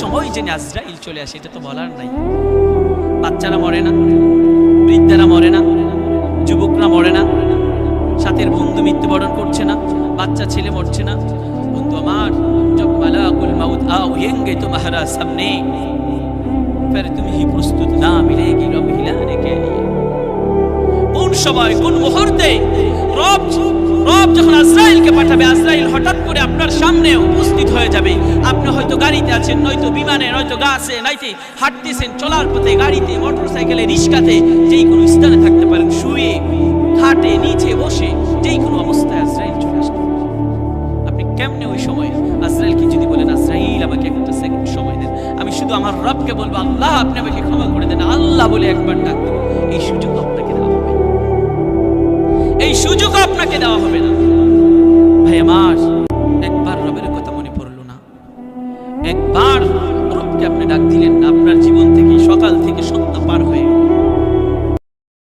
সময় যেন আজরাইল চলে আসে এটা তো বলার নাই। বাচ্চারা মরে না, বৃদ্ধারা মরে না, যুবকরা মরে না, সাথের বন্ধু মৃত্যুবরণ করছে না, বাচ্চা ছেলে মরছে না। বন্ধু আমার, জব মালাকুল মাউত आओगे तुम्हारा सामने फिर तुम ही प्रस्तुत ना मिलेगी रब हिलाने के लिए। কোন সময় কোন মুহূর্তে রব যখন আজরাইলকে পাঠাবে, আজরাইল হঠাৎ করে আপনার সামনে উপস্থিত হয়ে যাবে। আপনি হয়তো গাড়িতে আছেন, নয়তো বিমানে, নয়তো গাছে, নয়তো হাঁটতেছেন, চলার পথে, গাড়িতে, মোটরসাইকেলে, রিক্সাতে, যেই কোনো স্থানে থাকতে পারেন, শুয়ে, খাটে, নিচে বসে, যেই কোনো অবস্থায় আজরাইল চলে আসবে। আপনি কেমনে ওই সময় আজরাইলকে যদি বলেন, আজরাইল আমাকে একটা সেকেন্ড সময় দেন, আমি শুধু আমার রবকে বলবো, আল্লাহ আপনি আমাকে ক্ষমা করে দেন, আল্লাহ বলে একবার ডাক দেব, এই সুযোগ আপনাকে দেওয়া হবে, এই সুযোগ আপনাকে দেওয়া হবে না। ভাই আমার, একবার রবের কথা মনে পড়লো না, একবার রবকে আপনি ডাক দিলেন না,